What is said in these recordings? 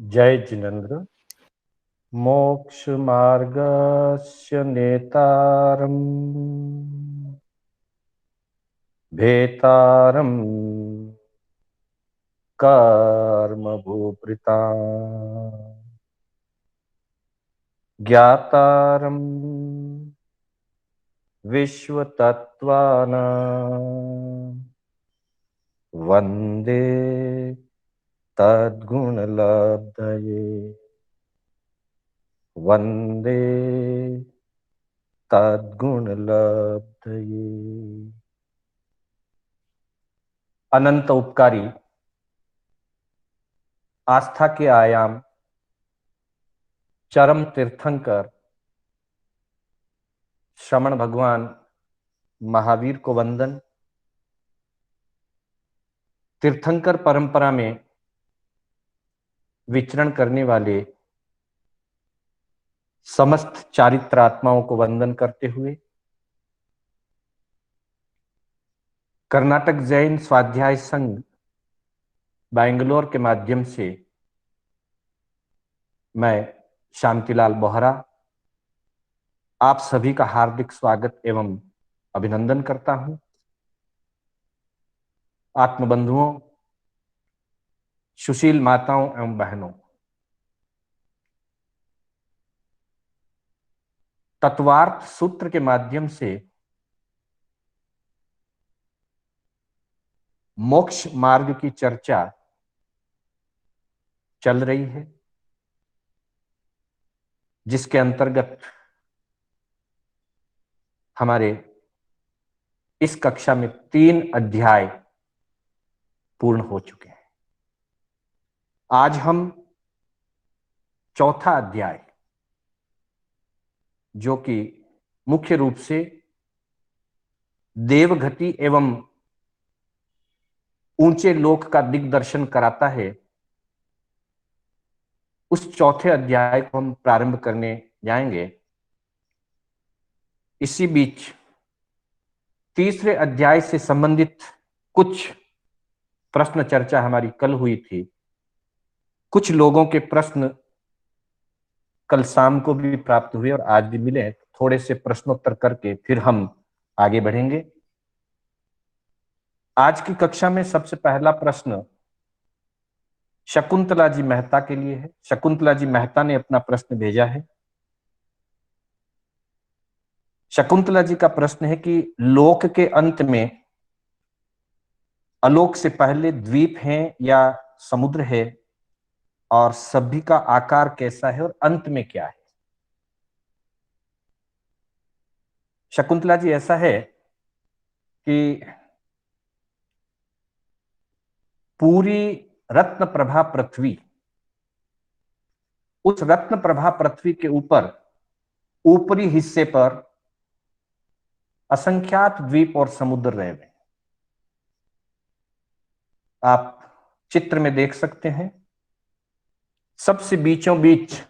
जय जिनेन्द्र। मोक्षमार्गस्य नेतारम् भेतारम् कर्मभूभृताम् ज्ञातारम् विश्वतत्त्वानां वन्दे तद्गुणलब्धये। वन्दे तद्गुणलब्धये। अनंत उपकारी, आस्था के आयाम, चरम तीर्थंकर श्रमण भगवान महावीर को वंदन। तीर्थंकर परंपरा में विचरण करने वाले समस्त चारित्रात्माओं को वंदन करते हुए कर्नाटक जैन स्वाध्याय संघ बैंगलोर के माध्यम से मैं शांतिलाल बोहरा आप सभी का हार्दिक स्वागत एवं अभिनंदन करता हूं। आत्मबंधुओं, सुशील माताओं एवं बहनों, तत्वार्थ सूत्र के माध्यम से मोक्ष मार्ग की चर्चा चल रही है, जिसके अंतर्गत हमारे इस कक्षा में 3 अध्याय पूर्ण हो चुके हैं। आज हम चौथा अध्याय, जो कि मुख्य रूप से देवगति एवं ऊंचे लोक का दिग्दर्शन कराता है, उस चौथे अध्याय को हम प्रारंभ करने जाएंगे। इसी बीच तीसरे अध्याय से संबंधित कुछ प्रश्न चर्चा हमारी कल हुई थी। कुछ लोगों के प्रश्न कल शाम को भी प्राप्त हुए और आज भी मिले। थोड़े से प्रश्नोत्तर करके फिर हम आगे बढ़ेंगे। आज की कक्षा में सबसे पहला प्रश्न शकुंतला जी मेहता के लिए है। शकुंतला जी मेहता ने अपना प्रश्न भेजा है। शकुंतला जी का प्रश्न है कि लोक के अंत में अलोक से पहले द्वीप हैं या समुद्र है, और सभी का आकार कैसा है और अंत में क्या है। शकुंतला जी, ऐसा है कि पूरी रत्न प्रभा पृथ्वी, उस रत्न प्रभा पृथ्वी के ऊपर ऊपरी हिस्से पर असंख्यात द्वीप और समुद्र रहे हुए। आप चित्र में देख सकते हैं, सबसे बीचों बीच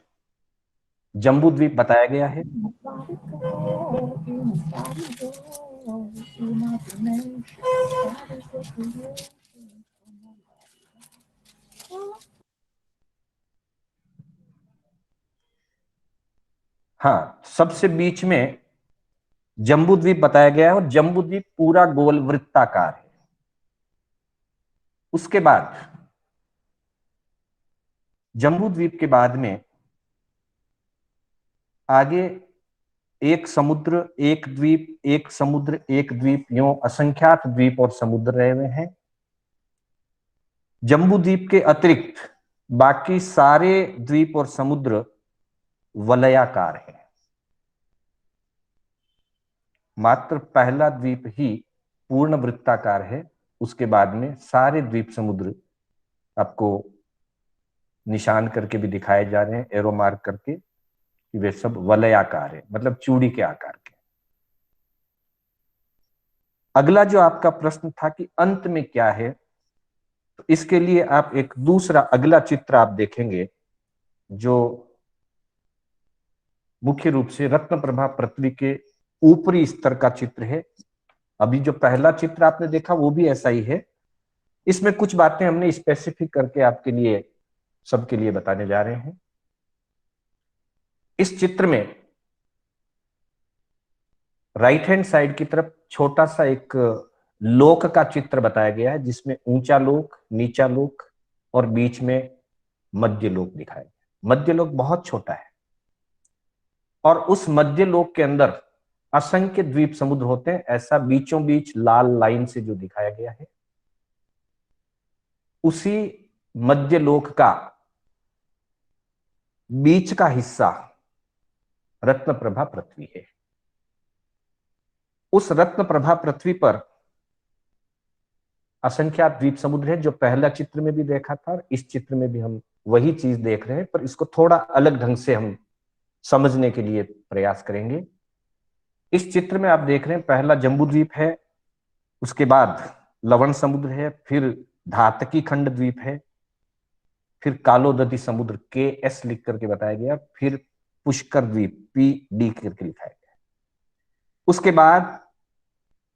जम्बू द्वीप बताया गया है। हाँ, सबसे बीच में जम्बू द्वीप बताया गया है और जम्बू द्वीप पूरा गोल वृत्ताकार है। उसके बाद जम्बू द्वीप के बाद में आगे एक समुद्र, एक द्वीप, एक समुद्र, एक द्वीप, यूं असंख्यात द्वीप और समुद्र रहे हुए हैं। जम्बू द्वीप के अतिरिक्त बाकी सारे द्वीप और समुद्र वलयाकार है। मात्र पहला द्वीप ही पूर्ण वृत्ताकार है। उसके बाद में सारे द्वीप समुद्र आपको निशान करके भी दिखाए जा रहे हैं, एरो मार्क करके, कि वे सब वलयाकार है, मतलब चूड़ी के आकार के। अगला जो आपका प्रश्न था कि अंत में क्या है, तो इसके लिए आप एक दूसरा अगला चित्र आप देखेंगे, जो मुख्य रूप से रत्न प्रभा पृथ्वी के ऊपरी स्तर का चित्र है। अभी जो पहला चित्र आपने देखा वो भी ऐसा ही है। इसमें कुछ बातें हमने स्पेसिफिक करके आपके लिए सबके लिए बताने जा रहे हैं। इस चित्र में राइट हैंड साइड की तरफ छोटा सा एक लोक का चित्र बताया गया है, जिसमें ऊंचा लोक, नीचा लोक और बीच में मध्य लोक दिखाया गया। मध्य लोक बहुत छोटा है और उस मध्य लोक के अंदर असंख्य द्वीप समुद्र होते हैं। ऐसा बीचों बीच लाल लाइन से जो दिखाया गया है, उसी मध्य लोक का बीच का हिस्सा रत्न प्रभा पृथ्वी है। उस रत्न प्रभा पृथ्वी पर असंख्यात द्वीप समुद्र है, जो पहला चित्र में भी देखा था और इस चित्र में भी हम वही चीज देख रहे हैं, पर इसको थोड़ा अलग ढंग से हम समझने के लिए प्रयास करेंगे। इस चित्र में आप देख रहे हैं, पहला जम्बू द्वीप है, उसके बाद लवण समुद्र है, फिर धातकी खंड द्वीप है, फिर कालोदती समुद्र के एस लिख करके बताया गया, फिर पुष्कर द्वीप पी डी करके लिखाया गया। उसके बाद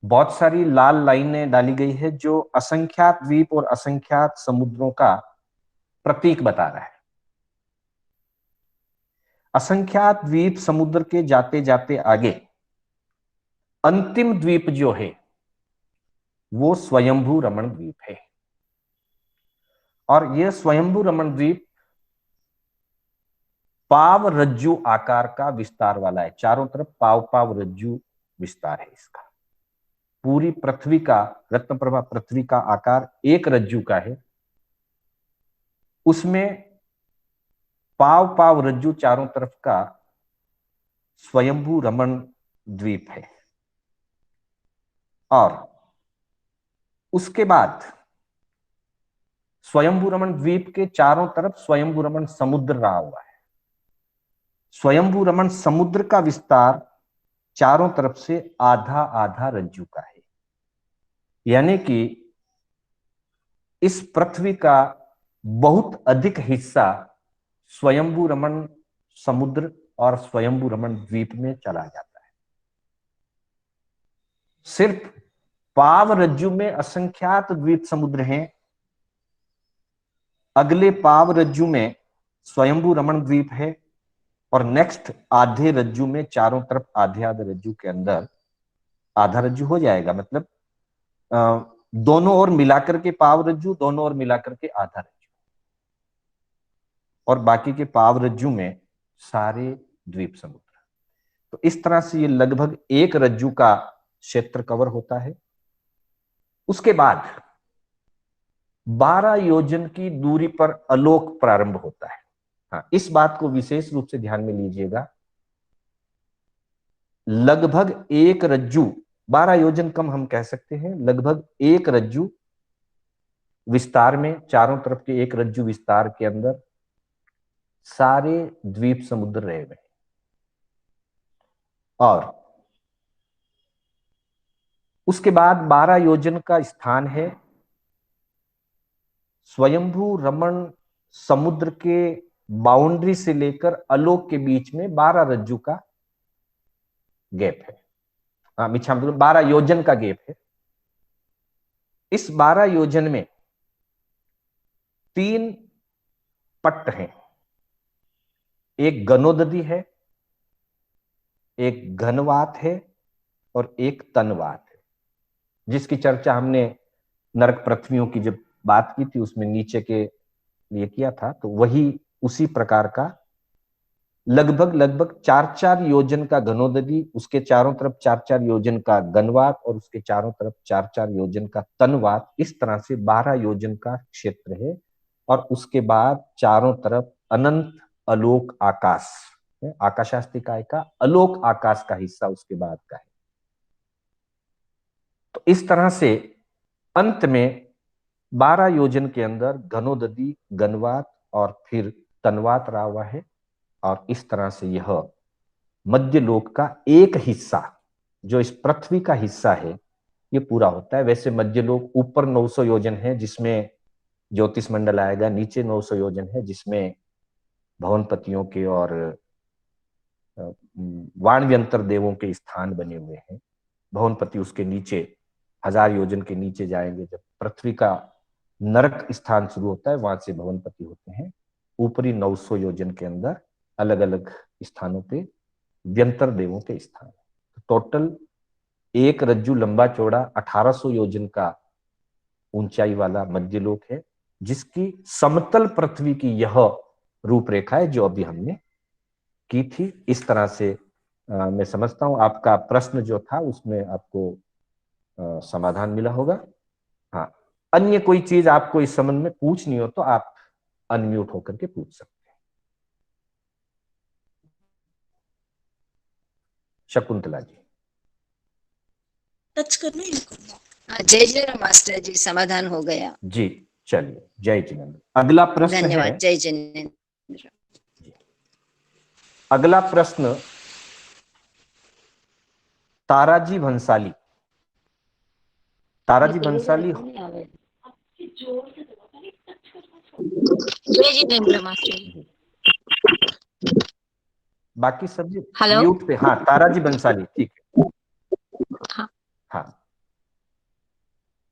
बहुत सारी लाल लाइनें डाली गई है, जो असंख्यात द्वीप और असंख्यात समुद्रों का प्रतीक बता रहा है। असंख्यात द्वीप समुद्र के जाते जाते आगे अंतिम द्वीप जो है वो स्वयंभू रमण द्वीप है। और यह स्वयंभू रमण द्वीप पाव रज्जु आकार का विस्तार वाला है। चारों तरफ पाव पाव रज्जु विस्तार है इसका। पूरी पृथ्वी का, रत्नप्रभा पृथ्वी का आकार एक रज्जु का है, उसमें पाव पाव रज्जु चारों तरफ का स्वयंभू रमण द्वीप है। और उसके बाद स्वयंभू रमण द्वीप के चारों तरफ स्वयंभू रमण समुद्र रहा हुआ है। स्वयंभू रमण समुद्र का विस्तार चारों तरफ से आधा आधा रज्जु का है, यानी कि इस पृथ्वी का बहुत अधिक हिस्सा स्वयंभू रमण समुद्र और स्वयंभू रमण द्वीप में चला जाता है। सिर्फ पाव रज्जु में असंख्यात द्वीप समुद्र हैं। अगले पाव रज्जु में स्वयंभू रमण द्वीप है और नेक्स्ट आधे रज्जु में, चारों तरफ आधे आधे रज्जु के अंदर आधा रज्जु हो जाएगा, मतलब दोनों ओर मिलाकर के पाव रज्जु, दोनों ओर मिलाकर के आधा रज्जु, और बाकी के पाव रज्जु में सारे द्वीप समुद्र। तो इस तरह से ये लगभग एक रज्जु का क्षेत्र कवर होता है। उसके बाद 12 योजन की दूरी पर अलोक प्रारंभ होता है। हाँ, इस बात को विशेष रूप से ध्यान में लीजिएगा। लगभग एक रज्जु, 12 योजन कम हम कह सकते हैं, लगभग एक रज्जु विस्तार में, चारों तरफ के एक रज्जु विस्तार के अंदर सारे द्वीप समुद्र रहे हुए। और उसके बाद 12 योजन का स्थान है स्वयंभू रमण समुद्र के बाउंड्री से लेकर अलोक के बीच में 12 रज्जु का गैप है। हाँ, 12 योजन का गैप है। इस 12 योजन में 3 पट्ट हैं। एक गनोददी है, एक घनवात है और एक तनवात है, जिसकी चर्चा हमने नरक पृथ्वियों की जब बात की थी उसमें नीचे के लिए किया था। तो वही उसी प्रकार का लगभग लगभग 4-4 योजन का घनोददी, उसके चारों तरफ 4-4 योजन का गनवात और उसके चारों तरफ 4-4 योजन का तनवात, इस तरह से 12 योजन का क्षेत्र है। और उसके बाद चारों तरफ अनंत अलोक आकाश, आकाशास्तिकाय का अलोक आकाश का हिस्सा उसके बाद का है। तो इस तरह से अंत में 12 योजन के अंदर घनोददी, गनवात और फिर तनवात रहा हुआ है। और इस तरह से यह मध्य लोक का एक हिस्सा, जो इस पृथ्वी का हिस्सा है, ये पूरा होता है। वैसे मध्य लोक ऊपर 900 योजन है, जिसमें ज्योतिष मंडल आएगा, नीचे 900 योजन है, जिसमें भवनपतियों के और वाणव्यंतर देवों के स्थान बने हुए हैं। भवनपति उसके नीचे 1000 योजन के नीचे जाएंगे। जब पृथ्वी का नरक स्थान शुरू होता है, वहां से भवनपति होते हैं। ऊपरी 900 योजन के अंदर अलग अलग स्थानों पे व्यंतर देवों के स्थान। टोटल एक रज्जु लंबा चौड़ा 1800 योजन का ऊंचाई वाला मध्यलोक है, जिसकी समतल पृथ्वी की यह रूपरेखा है जो अभी हमने की थी। इस तरह से मैं समझता हूं आपका प्रश्न जो था उसमें आपको समाधान मिला होगा। हाँ, अन्य कोई चीज आपको इस संबंध में पूछनी हो तो आप अनम्यूट होकर के पूछ सकते हैं। शकुंतला जी। टच करना है। जय जय राम मास्टर जी, समाधान हो गया जी, चलिए, जय जिनेन्द्र। अगला प्रश्न है, धन्यवाद। जय जिनेन्द्र। अगला प्रश्न ताराजी भंसाली। ताराजी भंसाली। जय जिनेन्द्र मास्टर जी। बाकी सभी हेलो। म्यूट पे। हाँ, ताराजी बंसाली, ठीक है। हाँ हाँ,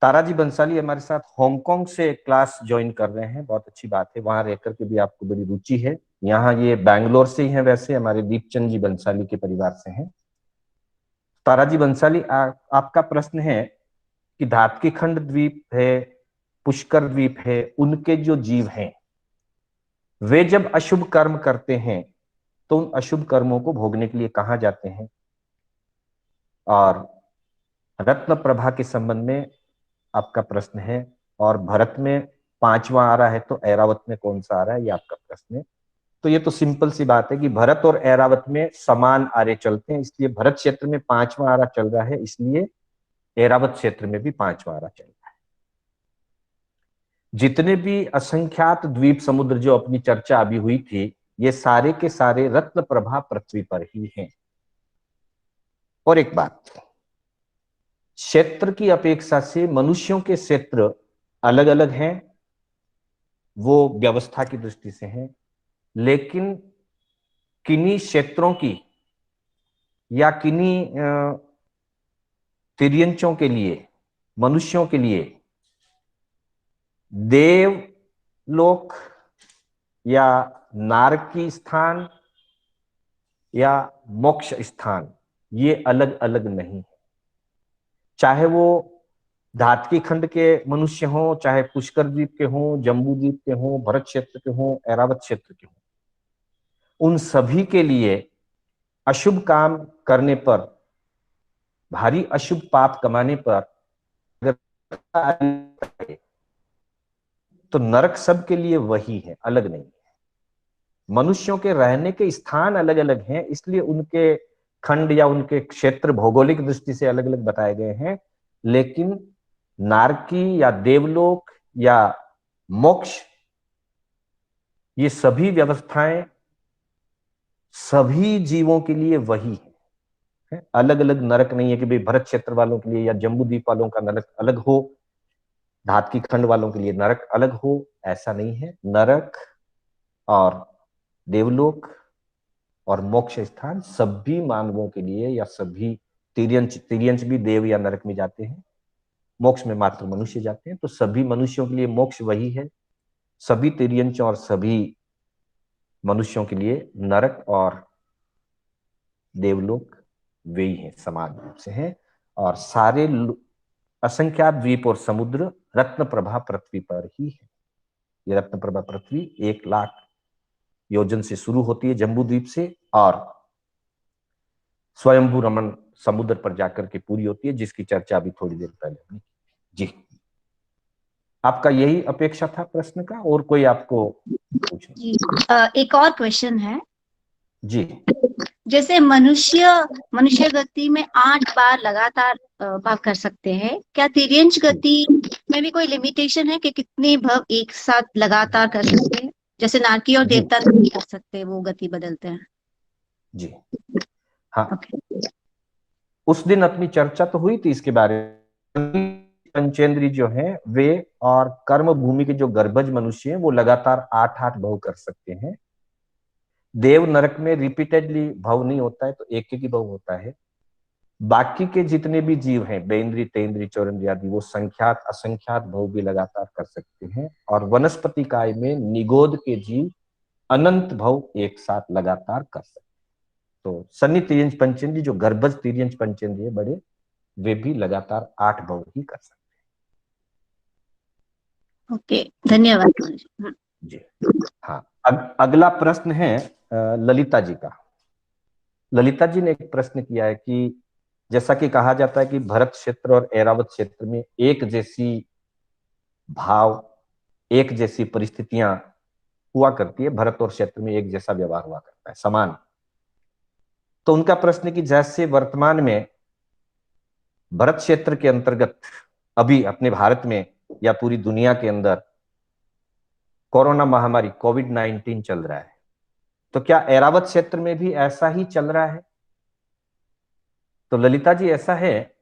ताराजी बंसाली हमारे साथ हांगकांग से क्लास ज्वाइन कर रहे हैं, बहुत अच्छी बात है। वहां रह करके भी आपको बड़ी रुचि है। यहाँ ये बैंगलोर से ही है, वैसे हमारे दीपचंद जी बंसाली के परिवार से हैं। ताराजी बंसाली, आपका प्रश्न है कि धातकीखंड द्वीप है, पुष्कर द्वीप है, उनके जो जीव हैं वे जब अशुभ कर्म करते हैं तो उन अशुभ कर्मों को भोगने के लिए कहां जाते हैं। और रत्न प्रभा के संबंध में आपका प्रश्न है, और भरत में 5वां आ रहा है तो ऐरावत में कौन सा आ रहा है, ये आपका प्रश्न है। तो ये तो सिंपल सी बात है कि भरत और ऐरावत में समान आरे चलते हैं, इसलिए भरत क्षेत्र में 5वां आरा चल रहा है, इसलिए ऐरावत क्षेत्र में भी 5वां आरा चल रहा है। जितने भी असंख्यात द्वीप समुद्र जो अपनी चर्चा अभी हुई थी, ये सारे के सारे रत्न प्रभा पृथ्वी पर ही हैं। और एक बात, क्षेत्र की अपेक्षा से मनुष्यों के क्षेत्र अलग अलग हैं, वो व्यवस्था की दृष्टि से हैं, लेकिन किन्हीं क्षेत्रों की या किन्हीं तिर्यंचों के लिए, मनुष्यों के लिए देव लोक या नारकी स्थान या मोक्ष स्थान ये अलग अलग नहीं है। चाहे वो धातकी खंड के मनुष्य हों, चाहे पुष्कर द्वीप के हों, जम्बू द्वीप के हों, भरत क्षेत्र के हों, ऐरावत क्षेत्र के हों, उन सभी के लिए अशुभ काम करने पर, भारी अशुभ पाप कमाने पर तो नरक सबके लिए वही है, अलग नहीं है। मनुष्यों के रहने के स्थान अलग अलग हैं, इसलिए उनके खंड या उनके क्षेत्र भौगोलिक दृष्टि से अलग अलग बताए गए हैं, लेकिन नारकी या देवलोक या मोक्ष ये सभी व्यवस्थाएं सभी जीवों के लिए वही है। अलग अलग नरक नहीं है कि भाई भरत क्षेत्र वालों के लिए या जम्बू द्वीप वालों का नरक अलग हो, धातकी खंड वालों के लिए नरक अलग हो, ऐसा नहीं है। नरक और देवलोक और मोक्ष स्थान सभी मानवों के लिए, या सभी तिर्यंच भी देव या नरक में जाते हैं, मोक्ष में मात्र मनुष्य जाते हैं, तो सभी मनुष्यों के लिए मोक्ष वही है, सभी तिर्यंच और सभी मनुष्यों के लिए नरक और देवलोक वे ही हैं, समान रूप से हैं। और सारे असंख्यात द्वीप और समुद्र रत्न प्रभा पृथ्वी पर ही है। ये रत्न प्रभा पृथ्वी 1,00,000 योजन से शुरू होती है जम्बू द्वीप से, और स्वयंभू रमन समुद्र पर जाकर के पूरी होती है, जिसकी चर्चा अभी थोड़ी देर पहले हमने। जी, आपका यही अपेक्षा था प्रश्न का, और कोई आपको पूछना? एक और क्वेश्चन है जी। जैसे मनुष्य गति में 8 बार लगातार भाग कर सकते हैं, क्या तिर्यंच गति में भी कोई लिमिटेशन है कि कितने भव एक साथ लगातार कर सकते हैं? जैसे नारकी और देवता नहीं कर सकते, वो गति बदलते हैं। जी हाँ, उस दिन अपनी चर्चा तो हुई थी इसके बारे में। पंचेंद्री जो है वे और कर्म भूमि के जो गर्भज मनुष्य हैं वो लगातार 8-8 भव कर सकते हैं। देव नरक में रिपीटेडली भव नहीं होता है, तो एक ही भव होता है। बाकी के जितने भी जीव हैं, बेंद्री, तेंद्री, चौरेंद्री आदि, वो संख्यात असंख्यात भव भी लगातार कर सकते हैं। और वनस्पति काय में निगोद के जीव अनंत भव एक साथ लगातार कर सकते। तो सन्नी तिर्यंच पंचेंद्रिय जो गर्भज तिर्यंच पंचेंद्रिय बड़े, वे भी लगातार 8 भव ही कर सकते ओके, धन्यवाद महर्षि। हैं। जी हाँ, अगला प्रश्न है ललिता जी का। ललिता जी ने एक प्रश्न किया है कि जैसा कि कहा जाता है कि भरत क्षेत्र और ऐरावत क्षेत्र में एक जैसी भाव, एक जैसी परिस्थितियां हुआ करती है, भरत और क्षेत्र में एक जैसा व्यवहार हुआ करता है, समान। तो उनका प्रश्न है कि जैसे वर्तमान में भरत क्षेत्र के अंतर्गत अभी अपने भारत में या पूरी दुनिया के अंदर कोरोना महामारी कोविड-19 चल रहा है, तो क्या ऐरावत क्षेत्र में भी ऐसा ही चल रहा है? तो ललिता जी, ऐसा है,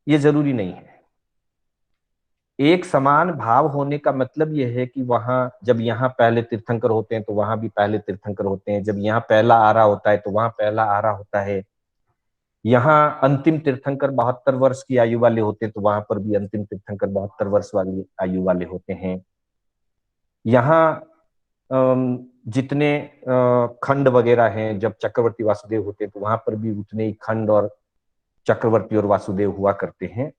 ये जरूरी नहीं है। एक समान भाव होने का मतलब यह है कि वहां जब यहाँ पहले तीर्थंकर होते हैं तो वहां भी पहले तीर्थंकर होते हैं, जब यहाँ पहला आरा होता है तो वहां पहला आरा होता है, यहाँ अंतिम तीर्थंकर 72 वर्ष की आयु वाले होते हैं तो वहां पर भी अंतिम तीर्थंकर 72 वर्ष वाली आयु वाले होते हैं। यहाँ जितने खंड वगैरह हैं, जब चक्रवर्ती वासुदेव होते हैं तो वहां पर भी उतने ही खंड और चक्रवर्ती और वासुदेव हुआ करते हैं।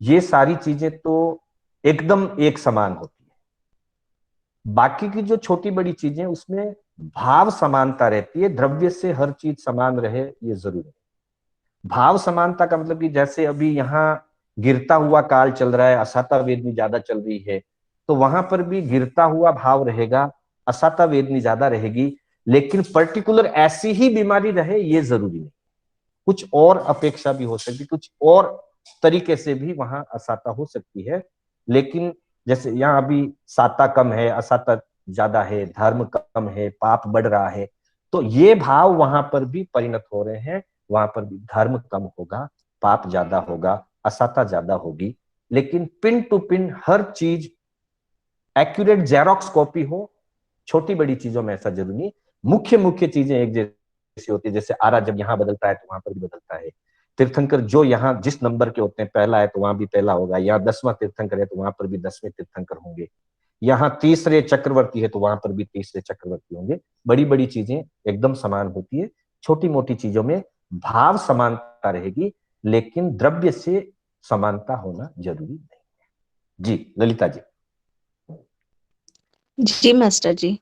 ये सारी चीजें तो एकदम एक समान होती है। बाकी की जो छोटी बड़ी चीजें, उसमें भाव समानता रहती है। द्रव्य से हर चीज समान रहे ये जरूरी है। भाव समानता का मतलब कि जैसे अभी यहाँ गिरता हुआ काल चल रहा है, असाता वेदनी ज्यादा चल रही है, तो वहां पर भी गिरता हुआ भाव रहेगा, असाता वेदनी ज्यादा रहेगी। लेकिन पर्टिकुलर ऐसी ही बीमारी रहे ये जरूरी नहीं, कुछ और अपेक्षा भी हो सकती, कुछ और तरीके से भी वहां असाता हो सकती है। लेकिन जैसे यहाँ अभी साता कम है, असाता ज्यादा है, धर्म कम है, पाप बढ़ रहा है, तो ये भाव वहां पर भी परिणत हो रहे हैं। वहां पर भी धर्म कम होगा, पाप ज्यादा होगा, असाता ज्यादा होगी। लेकिन पिन टू पिन हर चीज एक्यूरेट जेरोक्स कॉपी हो, छोटी बड़ी चीजों में ऐसा जरूरी नहीं। मुख्य मुख्य चीजें एक जैसी होती है, जैसे आरा जब यहाँ बदलता है तो वहां पर भी बदलता है। तीर्थंकर जो यहाँ जिस नंबर के होते हैं, पहला है तो वहां भी पहला होगा, यहाँ 10वां तीर्थंकर है तो वहां पर भी 10वें तीर्थंकर होंगे, यहाँ तीसरे चक्रवर्ती है तो वहां पर भी तीसरे चक्रवर्ती होंगे। बड़ी बड़ी चीजें एकदम समान होती है, छोटी मोटी चीजों में भाव समानता रहेगी, लेकिन द्रव्य से समानता होना जरूरी नहीं है। जी ललिता जी। जी मास्टर जी।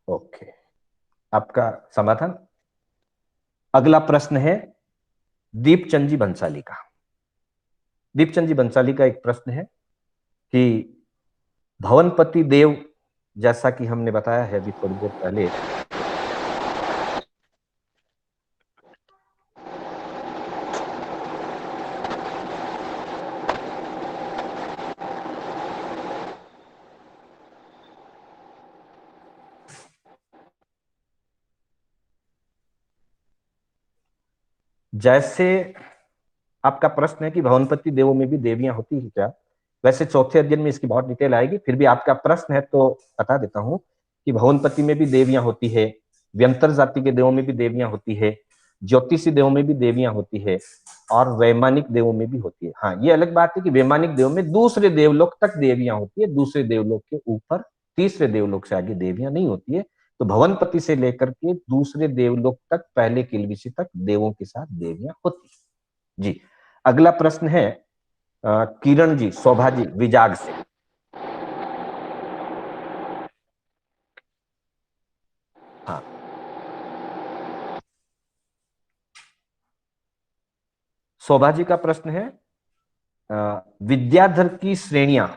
ओके, आपका समाधान। अगला प्रश्न है दीपचंद जी बंसाली का। दीपचंद जी बंसाली का एक प्रश्न है कि भवनपति देव, जैसा कि हमने बताया है अभी थोड़ी देर पहले, जैसे आपका प्रश्न है कि भवनपति देवों में भी देवियां होती है क्या। वैसे चौथे अध्ययन में इसकी बहुत डिटेल आएगी, फिर भी आपका प्रश्न है तो बता देता हूं कि भवनपति में भी देवियां होती है, व्यंतर जाति के देवों में भी देवियां होती है, ज्योतिषी देवों में भी देवियां होती है, और वैमानिक देवों में भी होती है। हाँ, ये अलग बात है कि वैमानिक देवों में दूसरे देवलोक तक देवियां होती है, दूसरे देवलोक के ऊपर, तीसरे देवलोक से आगे देवियां नहीं होती है। तो भवनपति से लेकर के दूसरे देवलोक तक, पहले किलबिशी तक देवों के साथ देवियां होती है। जी, अगला प्रश्न है किरण जी, शोभा जी विजाग से। हाँ, शोभा जी का प्रश्न है विद्याधर की श्रेणियां,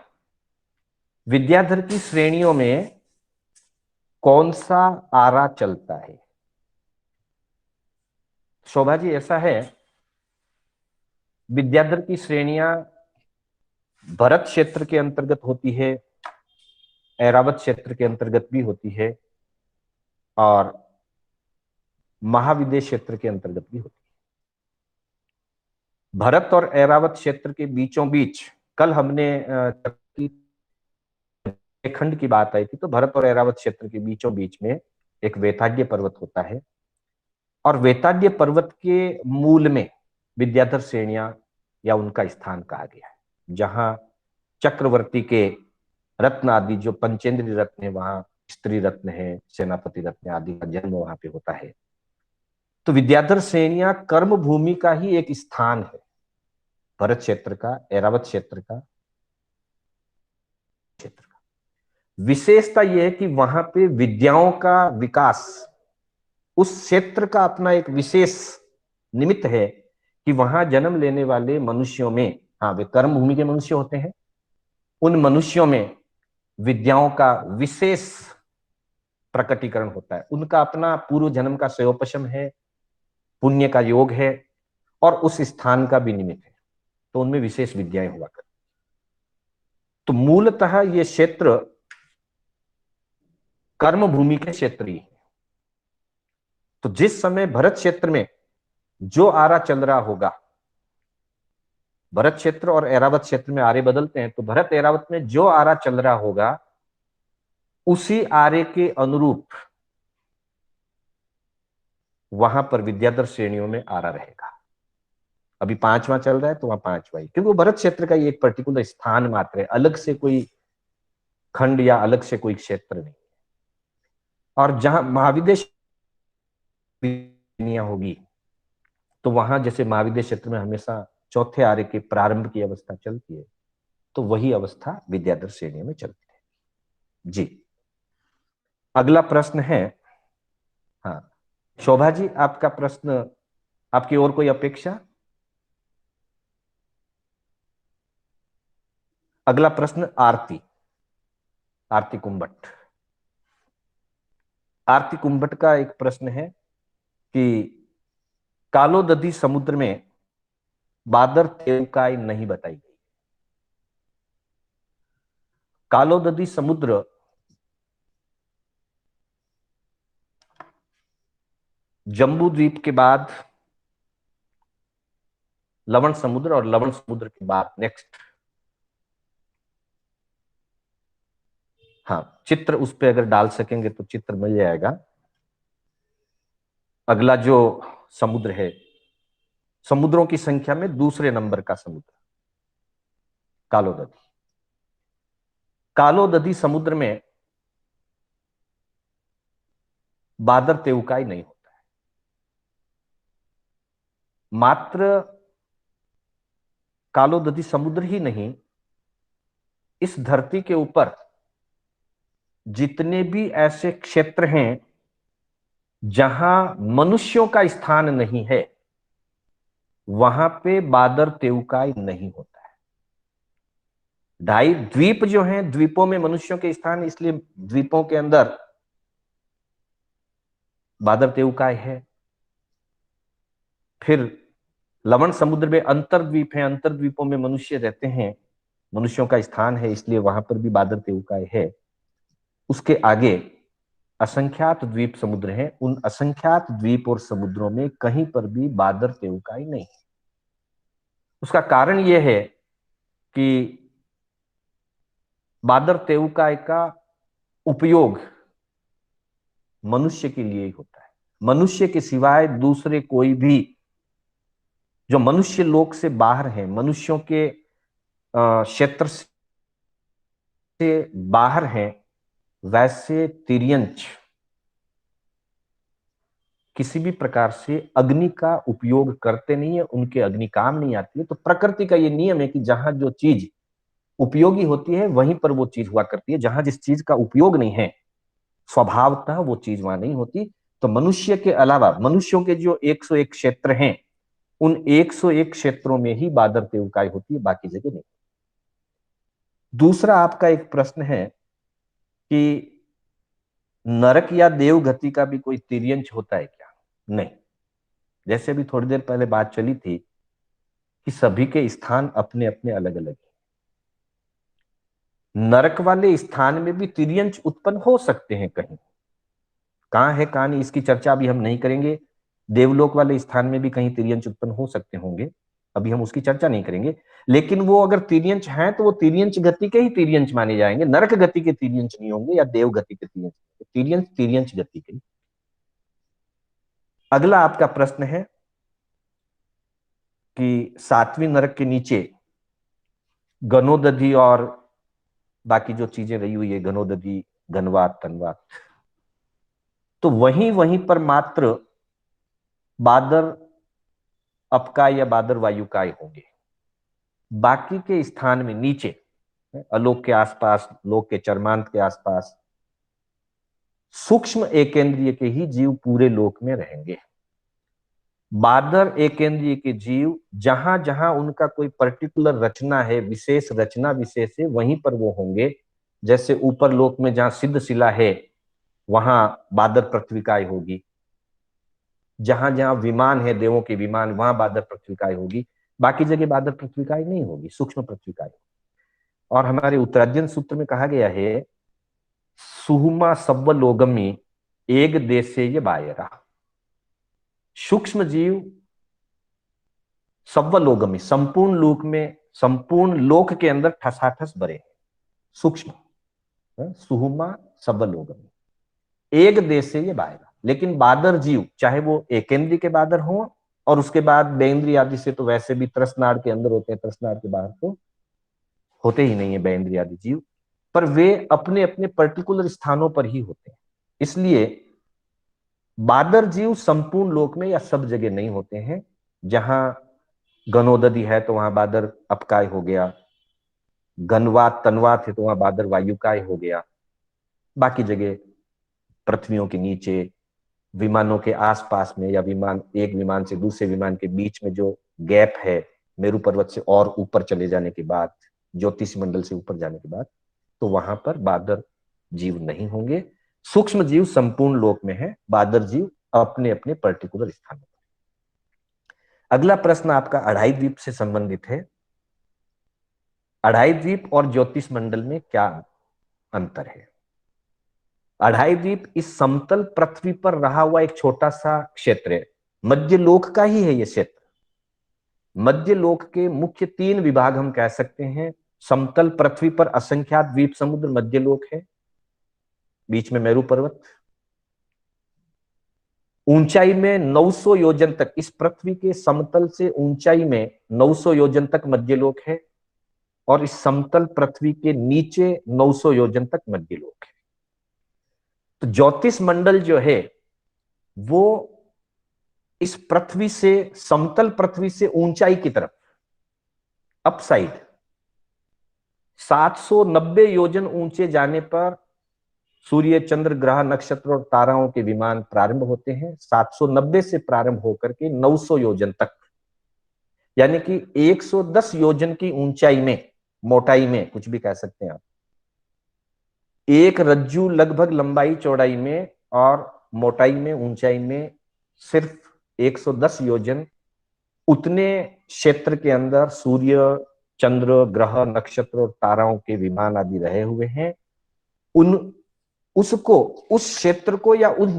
विद्याधर की श्रेणियों में कौन सा आरा चलता है। शोभा जी, ऐसा है, विद्याधर की श्रेणियां भरत क्षेत्र के अंतर्गत होती है, ऐरावत क्षेत्र के अंतर्गत भी होती है, और महाविदेश क्षेत्र के अंतर्गत भी होती है। भरत और ऐरावत क्षेत्र के बीचों बीच, कल हमने खंड की बात आई थी, तो भरत और ऐरावत क्षेत्र के बीचों बीच में एक वेताड्य पर्वत होता है, और वेताड्य पर्वत के मूल में विद्याधर श्रेणियां या उनका स्थान कहा गया है, जहां चक्रवर्ती के रत्न आदि जो पंचेंद्रीय रत्न है वहां स्त्री रत्न है, सेनापति रत्न आदि का जन्म वहां पे होता है। तो विद्याधर श्रेणियां कर्म भूमि का ही एक स्थान है, भरत क्षेत्र का, ऐरावत क्षेत्र का, क्षेत्र का। विशेषता यह है कि वहां पे विद्याओं का विकास, उस क्षेत्र का अपना एक विशेष निमित्त है कि वहां जन्म लेने वाले मनुष्यों में, हाँ वे कर्म भूमि के मनुष्य होते हैं, उन मनुष्यों में विद्याओं का विशेष प्रकटीकरण होता है। उनका अपना पूर्व जन्म का श्रेयोपशम है, पुण्य का योग है, और उस स्थान का भी निमित्त है, तो उनमें विशेष विद्याएं हुआ करती। तो मूलतः ये क्षेत्र कर्म भूमि के क्षेत्र ही है। तो जिस समय भरत क्षेत्र में जो आरा चल रहा होगा, भरत क्षेत्र और ऐरावत क्षेत्र में आरे बदलते हैं, तो भरत ऐरावत में जो आरा चल रहा होगा उसी आरे के अनुरूप वहां पर विद्याधर श्रेणियों में आरा रहेगा। अभी 5वां चल रहा है तो वहां 5वां ही, क्योंकि वो भरत क्षेत्र का ये एक पर्टिकुलर स्थान मात्र है, अलग से कोई खंड या अलग से कोई क्षेत्र नहीं। और जहां महाविदेश होगी तो वहां जैसे महाविद्य क्षेत्र में हमेशा चौथे आर्य के प्रारंभ की अवस्था चलती है, तो वही अवस्था विद्याधर श्रेणी में चलती है। जी, अगला प्रश्न है, हाँ शोभा जी आपका प्रश्न, आपकी और कोई अपेक्षा? अगला प्रश्न आरती, आरती कुंभट। आरती कुंभट का एक प्रश्न है कि कालोदधी समुद्र में बादर तेवकाई नहीं बताई गई। कालोदधी समुद्र जम्बू द्वीप के बाद लवण समुद्र, और लवण समुद्र के बाद नेक्स्ट, हाँ चित्र उस पे अगर डाल सकेंगे तो चित्र मिल जाएगा। अगला जो समुद्र है, समुद्रों की संख्या में दूसरे नंबर का समुद्र कालोदधी। कालोदधी समुद्र में बादर तेवकाई नहीं होता है। मात्र कालोदधी समुद्र ही नहीं, इस धरती के ऊपर जितने भी ऐसे क्षेत्र हैं जहां मनुष्यों का स्थान नहीं है, वहां पे बादर तेवकाई नहीं होता है। 2.5 द्वीप जो हैं, द्वीपों में मनुष्यों के स्थान, इसलिए द्वीपों के अंदर बादर तेवकाई है। फिर लवण समुद्र में अंतर्द्वीप है, अंतर्द्वीपों में मनुष्य रहते हैं, मनुष्यों का स्थान है, इसलिए वहां पर भी बादर तेवकाई है। उसके आगे असंख्यात द्वीप समुद्र हैं, उन असंख्यात द्वीप और समुद्रों में कहीं पर भी बादर तेवकाई नहीं। उसका कारण यह है कि बादर तेवकाई का उपयोग मनुष्य के लिए ही होता है। मनुष्य के सिवाय दूसरे कोई भी जो मनुष्य लोक से बाहर है, मनुष्यों के क्षेत्र से बाहर हैं, वैसे तिर्यंच किसी भी प्रकार से अग्नि का उपयोग करते नहीं है, उनके अग्नि काम नहीं आती है। तो प्रकृति का ये नियम है कि जहां जो चीज उपयोगी होती है वहीं पर वो चीज हुआ करती है, जहां जिस चीज का उपयोग नहीं है स्वभावतः वो चीज वहां नहीं होती। तो मनुष्य के अलावा मनुष्यों के जो 101 क्षेत्र हैं, उन 101 क्षेत्रों में ही बादर तेवकाई होती है, बाकी जगह नहीं। दूसरा आपका एक प्रश्न है कि नरक या देवगति का भी कोई तिर्यंच होता है क्या? नहीं, जैसे अभी थोड़ी देर पहले बात चली थी कि सभी के स्थान अपने अपने अलग अलग हैं। नरक वाले स्थान में भी तिर्यंच उत्पन्न हो सकते हैं, कहीं कहां है कहां नहीं इसकी चर्चा अभी हम नहीं करेंगे। देवलोक वाले स्थान में भी कहीं तिर्यंच उत्पन्न हो सकते होंगे, अभी हम उसकी चर्चा नहीं करेंगे। लेकिन वो अगर तिर्यंच हैं तो वो तिर्यंच गति के ही तिर्यंच माने जाएंगे, नरक गति के तिर्यंच नहीं होंगे या देव गति के तिर्यंच। तिर्यंच तिर्यंच गति के। अगला आपका प्रश्न है कि 7वीं नरक के नीचे गनोदधी और बाकी जो चीजें रही हुई है, गनोदधी घनवात तनवात। तो वहीं वहीं पर मात्र बादर अपकाय या बादर वायुकाय होंगे। बाकी के स्थान में नीचे अलोक के आसपास, लोक के चरमांत के आसपास सूक्ष्म एकेंद्रिय के ही जीव पूरे लोक में रहेंगे। बादर एकेंद्रिय के जीव जहां जहां उनका कोई पर्टिकुलर रचना है, विशेष रचना विशेष है, वहीं पर वो होंगे। जैसे ऊपर लोक में जहां सिद्ध शिला है वहां बादर पृथ्वीकाय होगी, जहां जहां विमान है देवों के विमान वहां बादर पृथ्वीकाय होगी। बाकी जगह बादर पृथ्वीकाय नहीं होगी, सूक्ष्म पृथ्वीकाय। और हमारे उत्तराध्ययन सूत्र में कहा गया है सुहुमा सव्वलोगमी एक देशे ये बायरा। सूक्ष्म जीव सव्वलोगमी, संपूर्ण लोक में, संपूर्ण लोक के अंदर ठसाठस भरे हैं। सूक्ष्म सुहुमा सव्वलोगमी एक देशे ये बायरा। लेकिन बादर जीव चाहे वो एकेंद्रीय के बादर हो और उसके बाद बेंद्रीय आदि से तो वैसे भी त्रसनाड़ के अंदर होते हैं, त्रसनाड़ के बाहर तो होते ही नहीं है बेंद्रीय आदि जीव, पर वे अपने अपने पर्टिकुलर स्थानों पर ही होते हैं। इसलिए बादर जीव संपूर्ण लोक में या सब जगह नहीं होते हैं। जहां गनोदधि है तो वहां बादर अपकाय हो गया, गनवात तनवात है तो वहां बादर वायुकाय हो गया। बाकी जगह पृथ्वियों के नीचे, विमानों के आसपास में, या विमान एक विमान से दूसरे विमान के बीच में जो गैप है, मेरू पर्वत से और ऊपर चले जाने के बाद, ज्योतिष मंडल से ऊपर जाने के बाद, तो वहां पर बादर जीव नहीं होंगे। सूक्ष्म जीव संपूर्ण लोक में है, बादर जीव अपने अपने पर्टिकुलर स्थानों पर। अगला प्रश्न आपका अढ़ाई द्वीप से संबंधित है। अढ़ाई द्वीप और ज्योतिष मंडल में क्या अंतर है? अढ़ाई द्वीप इस समतल पृथ्वी पर रहा हुआ एक छोटा सा क्षेत्र है, मध्य लोक का ही है ये क्षेत्र। मध्य लोक के मुख्य तीन विभाग हम कह सकते हैं। समतल पृथ्वी पर असंख्यात द्वीप समुद्र मध्य लोक है, बीच में मेरू पर्वत। ऊंचाई में 900 योजन तक, इस पृथ्वी के समतल से ऊंचाई में 900 योजन तक मध्य लोक है, और इस समतल पृथ्वी के नीचे 900 योजन तक मध्य लोक है। तो ज्योतिष मंडल जो है वो इस पृथ्वी से, समतल पृथ्वी से ऊंचाई की तरफ, अपसाइड 790 योजन ऊंचे जाने पर सूर्य, चंद्र, ग्रह, नक्षत्र और ताराओं के विमान प्रारंभ होते हैं। 790 से प्रारंभ होकर के 900 योजन तक, यानी कि 110 योजन की ऊंचाई में, मोटाई में, कुछ भी कह सकते हैं आप। एक रज्जू लगभग लंबाई चौड़ाई में और मोटाई में, ऊंचाई में सिर्फ 110 योजन, उतने क्षेत्र के अंदर सूर्य, चंद्र, ग्रह, नक्षत्र और ताराओं के विमान आदि रहे हुए हैं। उसको, उस क्षेत्र को या उस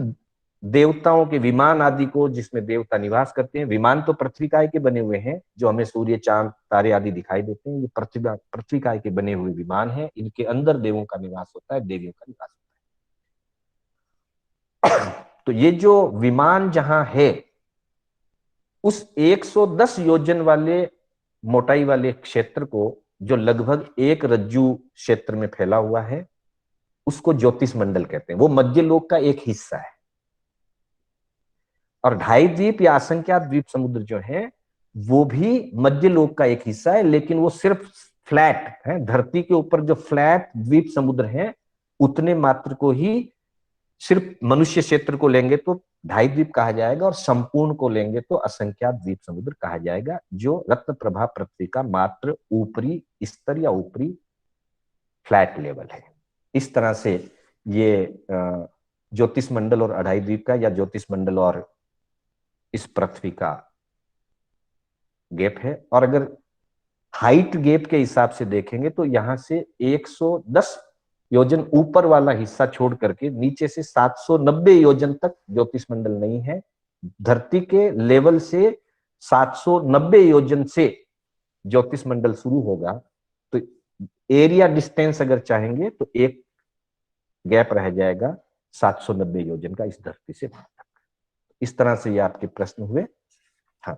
देवताओं के विमान आदि को जिसमें देवता निवास करते हैं, विमान तो पृथ्वीकाय के बने हुए हैं, जो हमें सूर्य, चांद, तारे आदि दिखाई देते हैं, ये पृथ्वीकाय के बने हुए विमान हैं। इनके अंदर देवों का निवास होता है, देवियों का निवास होता है। तो ये जो विमान जहां है, उस 110 योजन वाले मोटाई वाले क्षेत्र को, जो लगभग एक रज्जू क्षेत्र में फैला हुआ है, उसको ज्योतिष मंडल कहते हैं। वो मध्य लोक का एक हिस्सा है। और ढाई द्वीप या असंख्यात द्वीप समुद्र जो है वो भी मध्य लोक का एक हिस्सा है, लेकिन वो सिर्फ फ्लैट है, धरती के ऊपर जो फ्लैट द्वीप समुद्र है उतने मात्र को ही, सिर्फ मनुष्य क्षेत्र को लेंगे तो ढाई द्वीप कहा जाएगा, और संपूर्ण को लेंगे तो असंख्यात द्वीप समुद्र कहा जाएगा, जो रत्न प्रभा पृथ्वी का मात्र ऊपरी स्तर या ऊपरी फ्लैट लेवल है। इस तरह से ये ज्योतिष मंडल और अढ़ाई द्वीप का, या ज्योतिष मंडल और इस पृथ्वी का गैप है। और अगर हाइट गैप के हिसाब से देखेंगे तो यहां से 110 योजन ऊपर वाला हिस्सा छोड़ करके नीचे से 790 योजन तक ज्योतिष मंडल नहीं है। धरती के लेवल से 790 योजन से ज्योतिष मंडल शुरू होगा। तो एरिया डिस्टेंस अगर चाहेंगे तो एक गैप रह जाएगा 790 योजन का इस धरती से वहां तक। इस तरह से ये आपके प्रश्न हुए। हाँ।